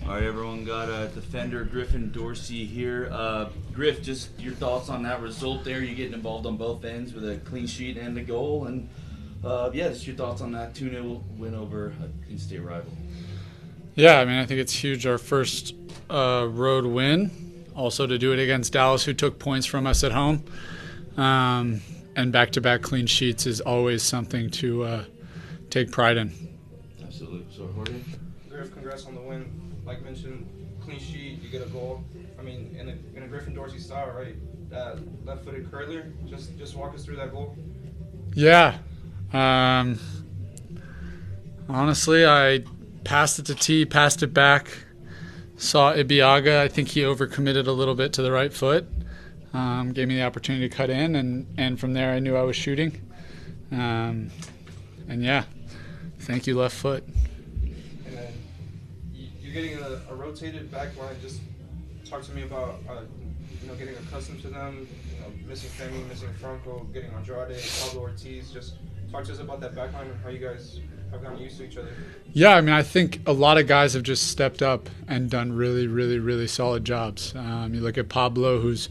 All right, everyone got defender Griffin Dorsey here. Griff, just your thoughts on that result there. You getting involved on both ends with a clean sheet and a goal. And just your thoughts on that 2-0 win over a Clean State rival. Yeah, I mean, I think it's huge. Our first road win. Also to do it against Dallas, who took points from us at home. And back-to-back clean sheets is always something to take pride in. Absolutely. So, Jorge? Griff, congrats on the win. Like mentioned, clean sheet, you get a goal. I mean, in a Griffin Dorsey style, right? That left-footed curler. Just walk us through that goal. Yeah. Honestly, I passed it to T, passed it back. Saw Ibiaga. I think he overcommitted a little bit to the right foot. Gave me the opportunity to cut in, and from there I knew I was shooting. And yeah, thank you, left foot. And then you're getting a rotated back line. Just talk to me about getting accustomed to them. Missing Femi, missing Franco, getting Andrade, Pablo Ortiz. Just talk to us about that back line and how you guys have gotten used to each other. Yeah, I mean, I think a lot of guys have just stepped up and done really, really, really solid jobs. You look at Pablo, who's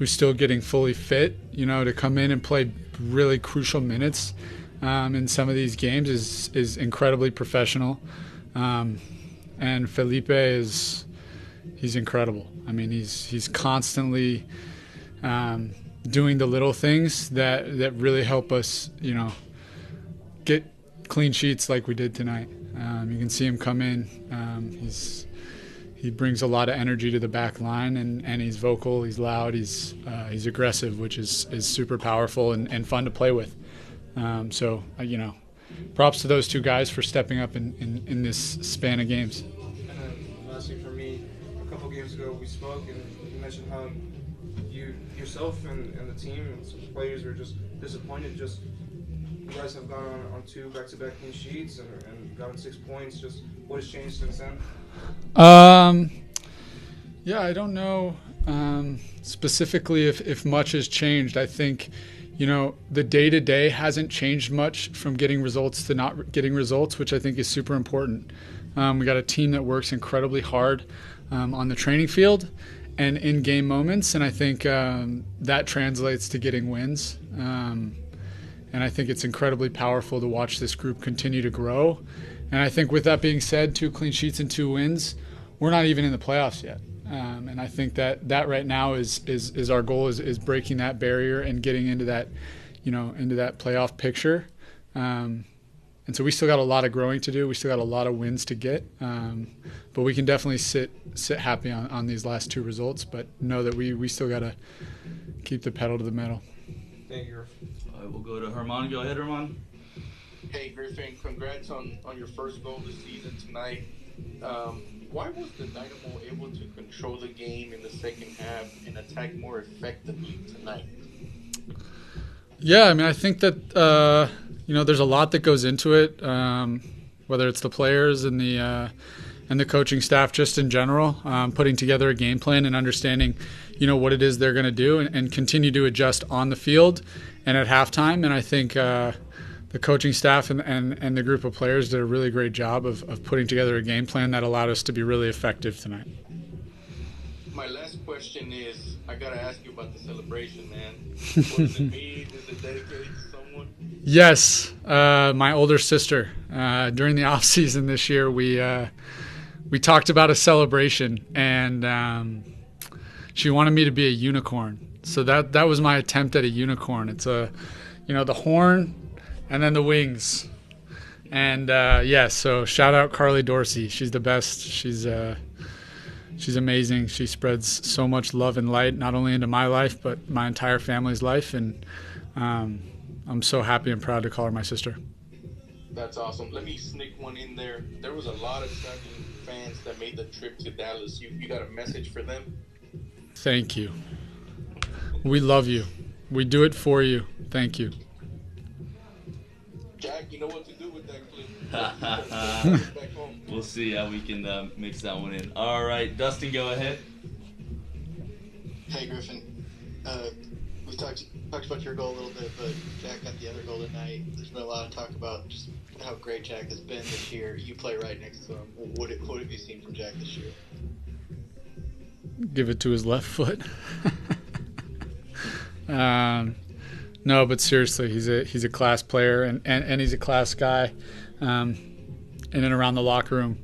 still getting fully fit, to come in and play really crucial minutes in some of these games is incredibly professional. And Felipe he's incredible. I mean, he's constantly doing the little things that really help us, get clean sheets like we did tonight. You can see him come in. He brings a lot of energy to the back line, and he's vocal, he's loud, he's aggressive, which is super powerful and fun to play with. Props to those two guys for stepping up in this span of games. And then lastly for me, a couple games ago we spoke and you mentioned how yourself and the team and some players were just disappointed. Just you guys have gone on 2 back-to-back clean sheets and gotten 6 points. Just what has changed since then? Yeah, I don't know specifically if much has changed. I think, the day-to-day hasn't changed much from getting results to not getting results, which I think is super important. We got a team that works incredibly hard on the training field and in-game moments, and I think that translates to getting wins. And I think it's incredibly powerful to watch this group continue to grow. And I think with that being said, 2 clean sheets and 2 wins, we're not even in the playoffs yet. And I think that right now is our goal is breaking that barrier and getting into that, into that playoff picture. And so we still got a lot of growing to do. We still got a lot of wins to get. But we can definitely sit happy on these last 2 results, but know that we still got to keep the pedal to the metal. Thank you. All right, we'll go to Herman. Go ahead, Herman. Hey, Griffin, congrats on your first goal this season tonight. Why was the Dynamo able to control the game in the second half and attack more effectively tonight? Yeah, I mean, I think that, there's a lot that goes into it, whether it's the players and the coaching staff just in general, putting together a game plan and understanding, what it is they're going to do and continue to adjust on the field and at halftime. And I think the coaching staff and the group of players did a really great job of putting together a game plan that allowed us to be really effective tonight. My last question is, I got to ask you about the celebration, man. What does it mean? Is it dedicated to someone? Yes, my older sister. During the off season this year, we talked about a celebration, and she wanted me to be a unicorn. So that was my attempt at a unicorn. It's the horn and then the wings. And so shout out Carly Dorsey. She's the best. She's amazing. She spreads so much love and light, not only into my life, but my entire family's life. And I'm so happy and proud to call her my sister. That's awesome. Let me sneak one in there. There was a lot of Sunny fans that made the trip to Dallas. You got a message for them? Thank you. We love you. We do it for you. Thank you. Jack, you know what to do with that clip. We'll see how we can mix that one in. All right, Dustin, go ahead. Hey, Griffin. With talked about your goal a little bit, but Jack got the other goal tonight. There's been a lot of talk about just how great Jack has been this year. You play right next to him. What have you seen from Jack this year? Give it to his left foot. No, but seriously, he's a class player and he's a class guy in and around the locker room.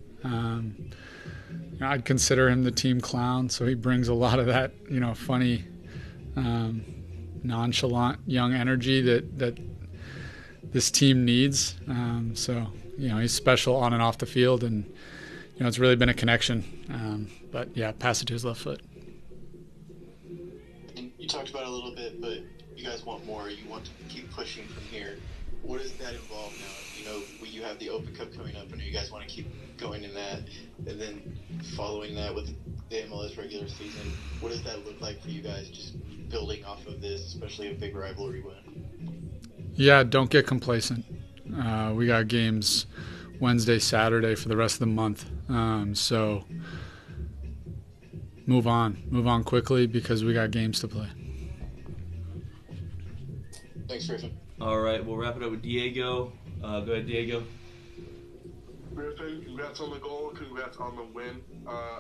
I'd consider him the team clown, so he brings a lot of that, funny, nonchalant young energy that this team needs. So he's special on and off the field, and it's really been a connection. But yeah, pass it to his left foot. And you talked about it a little bit, but you guys want more. You want to keep pushing from here. What does that involve now? You have the Open Cup coming up, and you guys want to keep going in that, and then following that with the MLS regular season. What does that look like for you guys, just building off of this, especially a big rivalry win? Yeah, don't get complacent. We got games Wednesday, Saturday for the rest of the month. So move on quickly because we got games to play. Thanks, Griffin. All right, we'll wrap it up with Diego. Go ahead, Diego. Griffin, congrats on the goal, congrats on the win.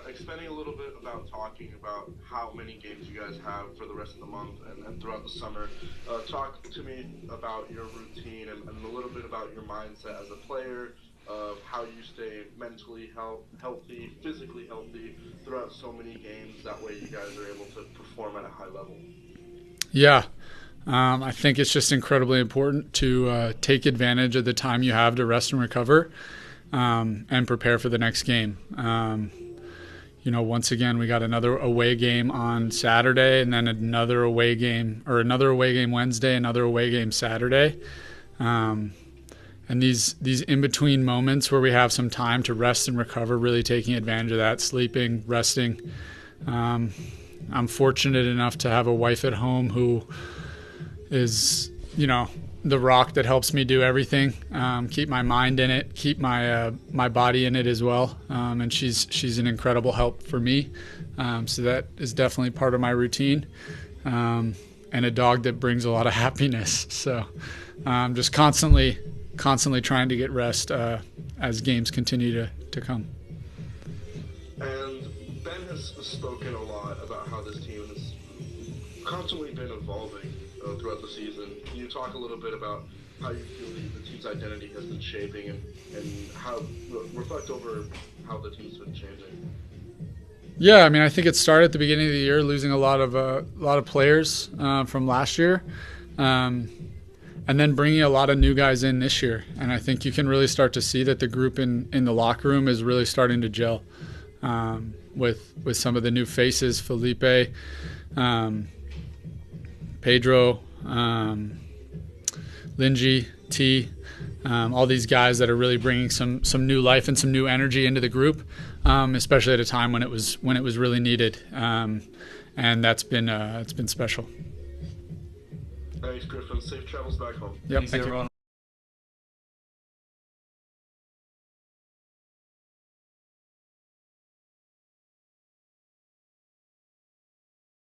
Expanding a little bit about talking about how many games you guys have for the rest of the month and throughout the summer. Talk to me about your routine and a little bit about your mindset as a player, of how you stay mentally healthy, physically healthy throughout so many games. That way you guys are able to perform at a high level. Yeah. I think it's just incredibly important to take advantage of the time you have to rest and recover and prepare for the next game. Once again, we got another away game on Saturday and then another away game Wednesday, another away game Saturday. And these in-between moments where we have some time to rest and recover, really taking advantage of that, sleeping, resting. I'm fortunate enough to have a wife at home who is, the rock that helps me do everything, keep my mind in it, keep my body in it as well. And she's an incredible help for me. So that is definitely part of my routine. And a dog that brings a lot of happiness. So just constantly trying to get rest as games continue to come. And Ben has spoken a lot about how this team has constantly been evolving throughout the season. Can you talk a little bit about how you feel the team's identity has been shaping and how reflect over how the team's been changing? Yeah, I think it started at the beginning of the year, losing a lot of players from last year, and then bringing a lot of new guys in this year. And I think you can really start to see that the group in the locker room is really starting to gel with some of the new faces, Felipe, Pedro, Linji, T, all these guys that are really bringing some new life and some new energy into the group, especially at a time when it was really needed, and it's been special. Thanks, Griffin. Safe travels back home. Yep, Thanks, thank you. everyone.